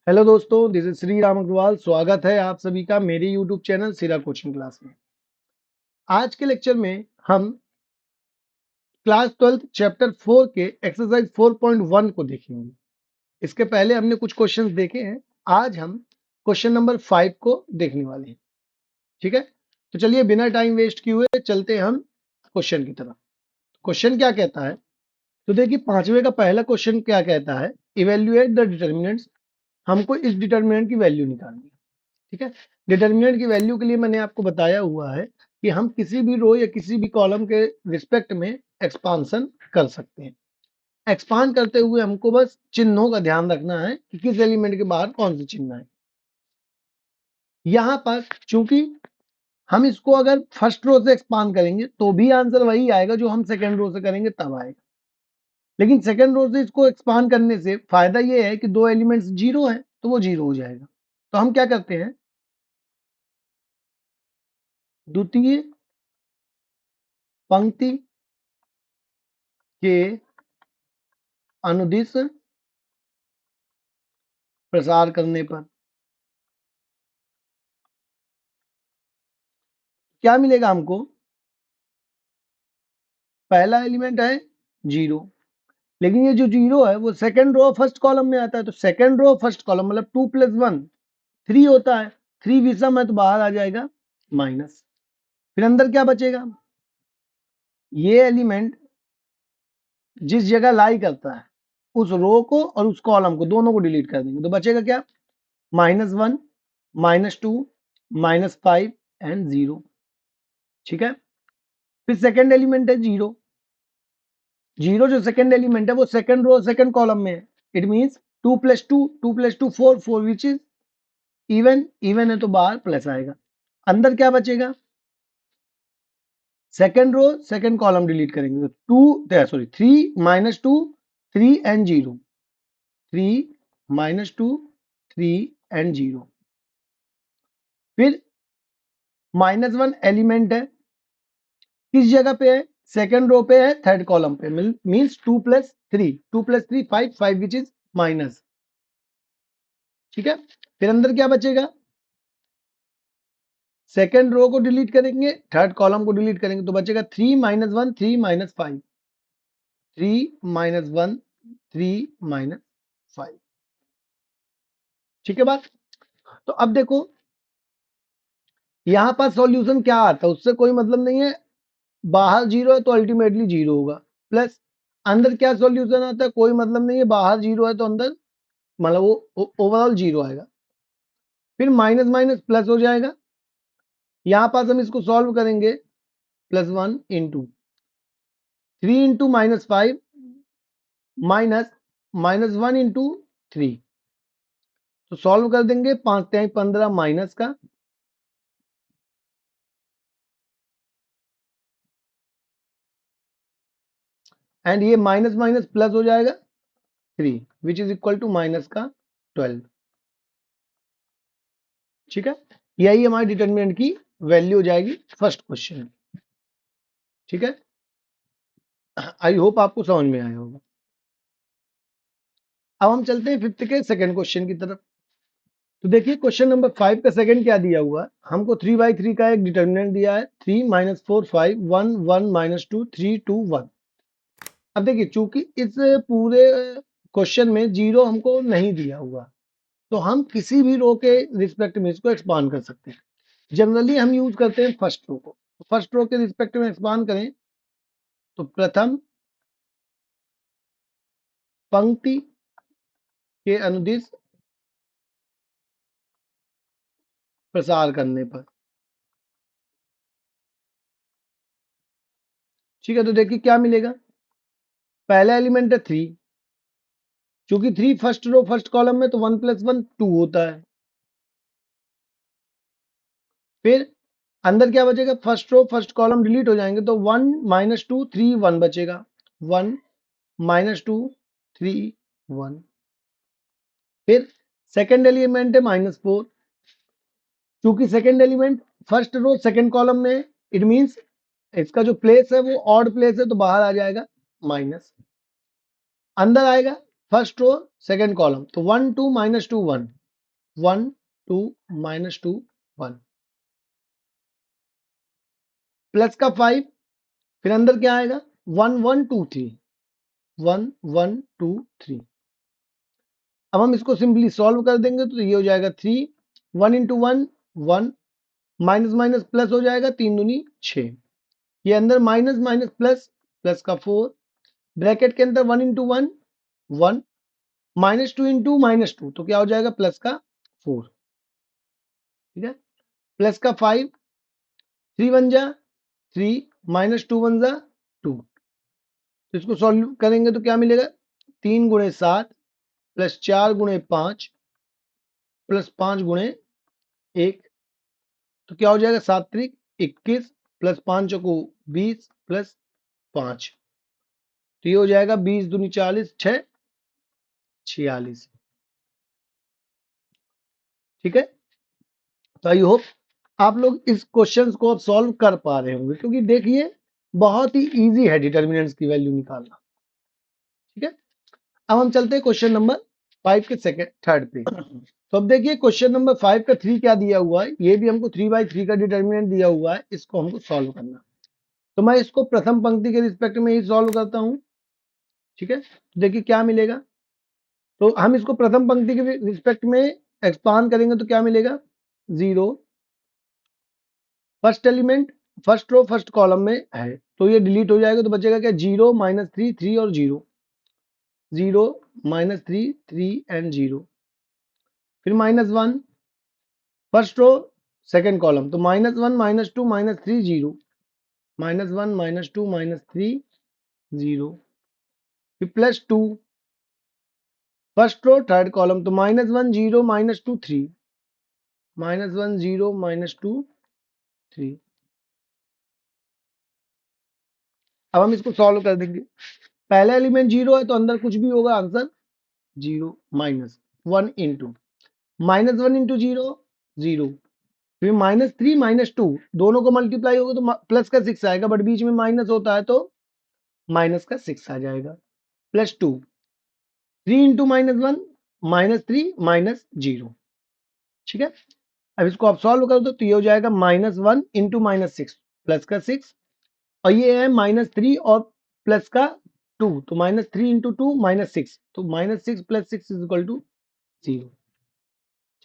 Hello दोस्तों, this is Shri Ram Agarwal. स्वागत है आप सभी का मेरे यूट्यूब चैनल सिरा कोचिंग क्लास में। आज के लेक्चर में हम क्लास 12 चैप्टर 4 के एक्सरसाइज 4.1 को देखेंगे। इसके पहले हमने कुछ क्वेश्चंस देखे हैं। आज हम क्वेश्चन नंबर 5 को देखने वाले हैं। ठीक है, तो चलिए बिना टाइम वेस्ट किए हुए चलते हैं हम क्वेश्चन की तरफ। क्वेश्चन क्या कहता है, तो देखिए पांचवे का पहला क्वेश्चन क्या कहता है, इवेल्युएट द डिटर्मिनेंट्स। हमको इस डिटर्मिनेंट की वैल्यू निकालनी है। ठीक है, डिटर्मिनेंट की वैल्यू के लिए मैंने आपको बताया हुआ है कि हम किसी भी रो या किसी भी कॉलम के रिस्पेक्ट में एक्सपांशन कर सकते हैं। एक्सपांड करते हुए हमको बस चिन्हों का ध्यान रखना है कि किस एलिमेंट के बाहर कौन से चिन्ह है। यहां पर चूंकि हम इसको अगर फर्स्ट रो से एक्सपांड करेंगे तो भी आंसर वही आएगा जो हम सेकेंड रो से करेंगे तब आएगा। लेकिन सेकेंड रो से इसको एक्सपांड करने से फायदा ये है कि दो एलिमेंट्स जीरो है तो वो जीरो हो जाएगा। तो हम क्या करते हैं, द्वितीय पंक्ति के अनुदिश प्रसार करने पर क्या मिलेगा हमको, पहला एलिमेंट है जीरो, लेकिन ये जो जीरो है वो सेकंड रो फर्स्ट कॉलम में आता है। तो सेकंड रो फर्स्ट कॉलम मतलब 2 + 1 3 होता है। 3 विषम है तो बाहर आ जाएगा माइनस। फिर अंदर क्या बचेगा, ये एलिमेंट जिस जगह लाई करता है उस रो को और उस कॉलम को दोनों को डिलीट कर देंगे तो बचेगा क्या, -1 -2 -5 एंड 0। ठीक है, फिर सेकंड एलिमेंट है जीरो। जीरो जो सेकंड एलिमेंट है वो सेकंड रो सेकंड कॉलम में है। It means 2 + 2 2 + 2 4 4 which is even. Even है तो बाहर प्लस आएगा। अंदर क्या बचेगा, second row second column delete करेंगे तो 3 -2 3 एंड 0 3 -2 3 एंड 0। फिर -1 एलिमेंट है, किस जगह पे है, सेकंड रो पे है थर्ड कॉलम पे, मींस 2 + 3 2 + 3 5 5 विच इज माइनस। ठीक है, फिर अंदर क्या बचेगा, सेकेंड रो को डिलीट करेंगे थर्ड कॉलम को डिलीट करेंगे तो बचेगा 3 - 1 3 - 5 3 - 1 3 - 5। ठीक है बात। तो अब देखो यहां पर सॉल्यूशन क्या आता है उससे कोई मतलब नहीं है। बाहर जीरो है तो अल्टीमेटली जीरो होगा, प्लस अंदर क्या सॉल्यूशन आता है कोई मतलब नहीं है। बाहर जीरो है तो अंदर मतलब वो ओवरऑल जीरो आएगा। फिर माइनस माइनस प्लस हो जाएगा। यहां पास हम इसको सॉल्व करेंगे, +1 × 3 × -5 -1 × 3। तो सॉल्व कर देंगे, 5 × 15 माइनस का, एंड ये माइनस माइनस प्लस हो जाएगा 3 which is equal to minus का 12। ठीक है, यही हमारी डिटर्मिनेंट की वैल्यू हो जाएगी फर्स्ट क्वेश्चन। ठीक है, आई होप आपको समझ में आया होगा। अब हम चलते हैं फिफ्थ के सेकंड क्वेश्चन की तरफ। तो देखिए क्वेश्चन नंबर 5 का सेकंड क्या दिया हुआ है, हमको 3/3 का एक डिटर्मिनेंट दिया है, 3 - 4 5 1 1 -2 3 2 1। अब देखिए चूंकि इस पूरे क्वेश्चन में जीरो हमको नहीं दिया हुआ तो हम किसी भी रो के रिस्पेक्ट में इसको एक्सपांड कर सकते हैं। जनरली हम यूज करते हैं फर्स्ट रो को। फर्स्ट रो के रिस्पेक्ट में एक्सपांड करें तो प्रथम पंक्ति के अनुदिश प्रसार करने पर। ठीक है, तो देखिए क्या मिलेगा, पहला एलिमेंट है 3, क्योंकि 3 फर्स्ट रो फर्स्ट कॉलम में तो 1 + 1 2 होता है। फिर अंदर क्या बचेगा, first row first column delete हो जाएंगे तो 1 - 2 3 1 बचेगा, 1 -2 3 1। फिर सेकेंड एलिमेंट है -4, क्योंकि second element first row second column में है, इट मींस इसका जो प्लेस है वो ऑड प्लेस है तो बाहर आ जाएगा माइनस। अंदर आएगा फर्स्ट रो सेकंड कॉलम, तो 1 2 -2 1 1 2 -2 1 प्लस का 5, फिर अंदर क्या आएगा 1 1 2 3 1 1 2 3। अब हम इसको सिंपली सॉल्व कर देंगे तो ये हो जाएगा 3 1 इंटू 1 1 माइनस माइनस प्लस हो जाएगा 3 दूनी 6। ये अंदर माइनस माइनस प्लस प्लस का 4 ब्रैकेट के अंदर 1 इंटू 1 1 -2 इंटू -2 तो क्या हो जाएगा प्लस का 4। ठीक है, प्लस का 5 3 1 जा 3 -2 1 जा 2। तो इसको सॉल्व करेंगे तो क्या मिलेगा 3 गुणे 7 प्लस 4 गुणे 5 प्लस 5 गुणे 1। तो क्या हो जाएगा 7 त्रिक 21 प्लस 5 चौको 20 प्लस 5, तो ये हो जाएगा 20 दूनी 40 6 46। ठीक है, तो आई होप आप लोग इस क्वेश्चन को अब सॉल्व कर पा रहे होंगे, क्योंकि देखिए बहुत ही इजी है डिटर्मिनेंट्स की वैल्यू निकालना। ठीक है, अब हम चलते हैं क्वेश्चन नंबर 5 के सेकंड थर्ड पे। तो अब देखिए क्वेश्चन नंबर 5 का 3 क्या दिया हुआ है, ये भी हमको 3/3 का डिटर्मिनेंट दिया हुआ है, इसको हमको सॉल्व करना। तो मैं इसको प्रथम पंक्ति के रिस्पेक्ट में ही सॉल्व करता हूं। ठीक है, तो देखिए क्या मिलेगा, तो हम इसको प्रथम पंक्ति के रिस्पेक्ट में एक्सपांड करेंगे तो क्या मिलेगा 0 first element first row first column में है, तो ये डिलीट हो जाएगा, तो बचेगा क्या 0 -3 3 और 0 0 -3 3 एंड 0, फिर -1 फर्स्ट रो सेकंड कॉलम, तो -1 -2 -3 0 -1 -2 -3 0, फिर +2 फर्स्ट रो थर्ड कॉलम, तो -1 0 -2 3 -1 0 -2 3। अब हम इसको सॉल्व कर देंगे। पहला एलिमेंट 0 है तो अंदर कुछ भी होगा आंसर 0 -1 इंटू -1 इंटू 0 0, फिर -3 -2 दोनों को मल्टीप्लाई होगा तो प्लस का 6 आएगा, बट बीच में माइनस होता है तो माइनस का 6 आ जाएगा, +2 3 इंटू -1 -3 -0। ठीक है, अब इसको आप सॉल्व कर दो तो ये हो जाएगा -1 इंटू -6 प्लस का 6, और ये है -3 और प्लस का 2, तो -3 इंटू 2 -6, तो -6 + 6 = 0।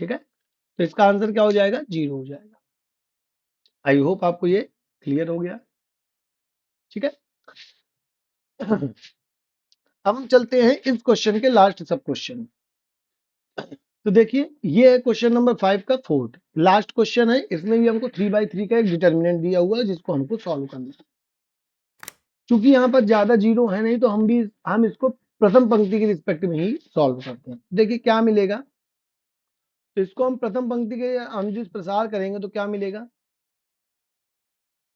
ठीक है, तो इसका आंसर क्या हो जाएगा 0 हो जाएगा। आई होप आपको ये क्लियर हो गया। ठीक है, अब हम चलते हैं इस क्वेश्चन के लास्ट सब क्वेश्चन। तो देखिए ये है क्वेश्चन नंबर 5 का फोर्थ लास्ट क्वेश्चन है, इसमें भी हमको 3/3 का एक डिटर्मिनेंट दिया हुआ है जिसको हमको सॉल्व करना है। क्योंकि यहाँ पर ज्यादा जीरो है नहीं तो हम इसको प्रथम पंक्ति के रिस्पेक्ट में ही सॉल्व करते हैं। देखिए क्या मिलेगा, तो इसको हम प्रथम पंक्ति के अनुदिश प्रसार करेंगे तो क्या मिलेगा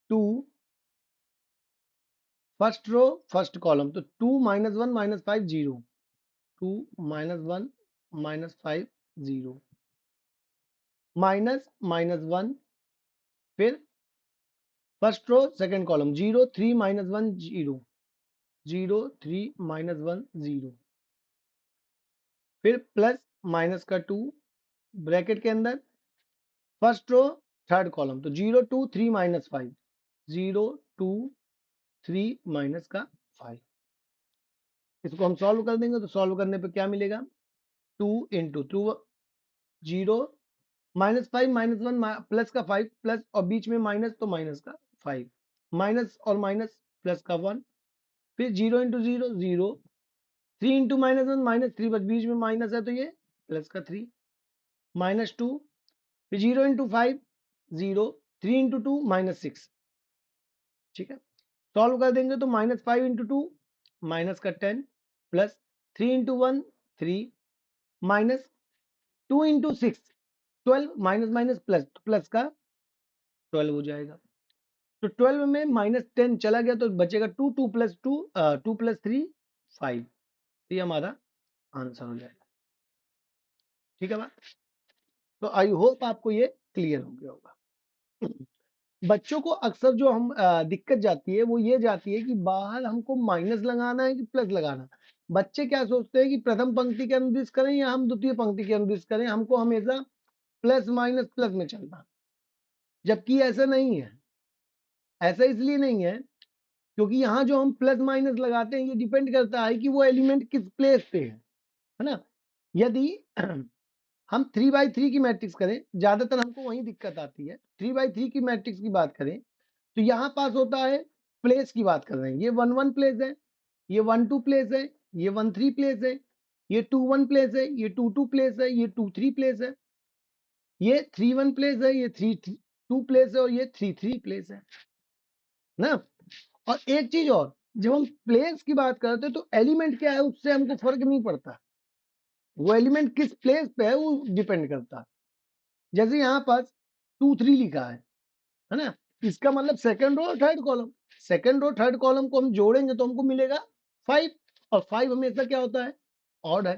2 फर्स्ट रो फर्स्ट कॉलम, तो 2 -1 -5 0 2 -1 -5 0 -1, फिर फर्स्ट रो सेकंड कॉलम 0 3 -1 0 0 3 -1 0, फिर प्लस माइनस का 2 ब्रैकेट के अंदर फर्स्ट रो थर्ड कॉलम, तो 0 2 3 -5 0 2 3 माइनस का 5। इसको हम सॉल्व कर देंगे तो सॉल्व करने पे क्या मिलेगा 2 इंटू 2 0 -5 -1 प्लस का 5 प्लस और बीच में माइनस तो माइनस का 5 माइनस और माइनस प्लस का 1, फिर 0 इंटू 0 0 3 इंटू -1 -3, बस बीच में माइनस है तो ये प्लस का 3 -2, फिर 0 इंटू 5 0 3 इंटू 2 -6। ठीक है, सॉल्व कर देंगे तो -5 इंटू 2 माइनस का 10 plus 3 into 1 3 minus 2 into 6 12 minus minus plus तो प्लस का 12 हो जाएगा। तो 12 में -10 चला गया तो बचेगा 2 2 + 2 2 + 3 5, तो ये हमारा आंसर हो जाएगा। ठीक है बात, तो आई होप आपको ये क्लियर हो गया होगा। बच्चों को अक्सर जो हम दिक्कत जाती है वो ये जाती है कि बाहर हमको माइनस लगाना है कि प्लस लगाना। बच्चे क्या सोचते हैं कि प्रथम पंक्ति के अनुदिश करें या हम द्वितीय पंक्ति के अनुदिश करें, हमको हमेशा प्लस माइनस प्लस में चलना, जबकि ऐसा नहीं है। ऐसा इसलिए नहीं है क्योंकि यहाँ जो हम प्लस माइनस लगाते हैं ये डिपेंड करता है कि वो एलिमेंट किस प्लेस पे है ना। यदि हम 3/3 की मैट्रिक्स करें, ज्यादातर हमको वही दिक्कत आती है। 3/3 की मैट्रिक्स की बात करें तो यहाँ पास होता है, प्लेस की बात कर रहे हैं, ये 1 1 प्लेस है, ये 1 2 प्लेस है, ये 1 3 प्लेस है, ये 2 1 प्लेस है, ये 2 2 प्लेस है, ये 2 3 प्लेस है, ये 3 1 प्लेस है, ये 3 2 प्लेस है और ये 3 3 प्लेस है ना। और एक चीज और, जब हम प्लेस की बात करते हैं तो एलिमेंट क्या है उससे हमको फर्क नहीं पड़ता, वो एलिमेंट किस प्लेस पे है वो डिपेंड करता है। जैसे यहाँ पास 2 3 लिखा है ना, इसका मतलब सेकंड रो और third column, second row third column को हम जोड़ेंगे तो हमको मिलेगा 5, और 5 हमेशा क्या होता है, ऑड है।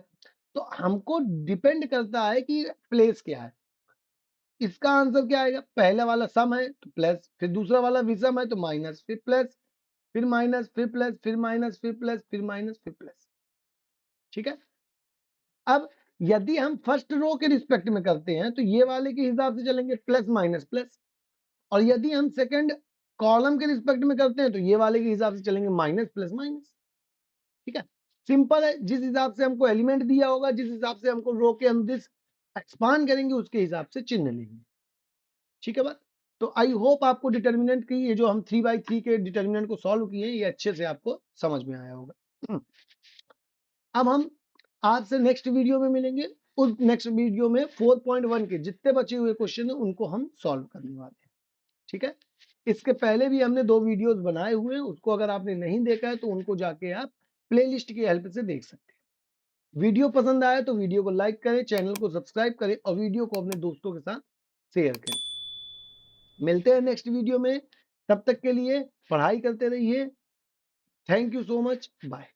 तो हमको डिपेंड करता है कि प्लेस क्या है। इसका आंसर क्या आएगा, पहला वाला सम है तो प्लस, फिर दूसरा वाला विषम है तो माइनस, फिर प्लस, फिर माइनस, फिर प्लस, फिर माइनस, फिर प्लस, फिर माइनस, फिर प्लस। ठीक है। अब यदि हम फर्स्ट रो के रिस्पेक्ट में करते हैं तो ये वाले के हिसाब से चलेंगे प्लस माइनस प्लस, और यदि हम सेकंड कॉलम के रिस्पेक्ट में करते हैं तो ये वाले के हिसाब से चलेंगे माइनस प्लस माइनस। ठीक है, सिंपल है। जिस हिसाब से हमको एलिमेंट दिया होगा, जिस हिसाब से हमको रो के अनुदिश एक्सपांड करेंगे उसके हिसाब से चिन्ह लेंगे। ठीक है बात। तो आई होप आपको डिटर्मिनेंट की ये जो हम 3/3 के डिटर्मिनेंट को सॉल्व किए ये अच्छे से आपको समझ में आया होगा। अब हम आज से नेक्स्ट वीडियो में मिलेंगे। उस नेक्स्ट वीडियो में 4.1 के जितने बचे हुए क्वेश्चन है उनको हम सॉल्व करने वाले हैं। ठीक है, इसके पहले भी हमने 2 वीडियोस बनाए हुए हैं, उसको अगर आपने नहीं देखा है तो उनको जाके आप प्लेलिस्ट की हेल्प से देख सकते हैं। वीडियो पसंद आया तो वीडियो को लाइक करें, चैनल को सब्सक्राइब करें और वीडियो को अपने दोस्तों के साथ शेयर करें। मिलते हैं नेक्स्ट वीडियो में, तब तक के लिए पढ़ाई करते रहिए। Thank you so much, bye.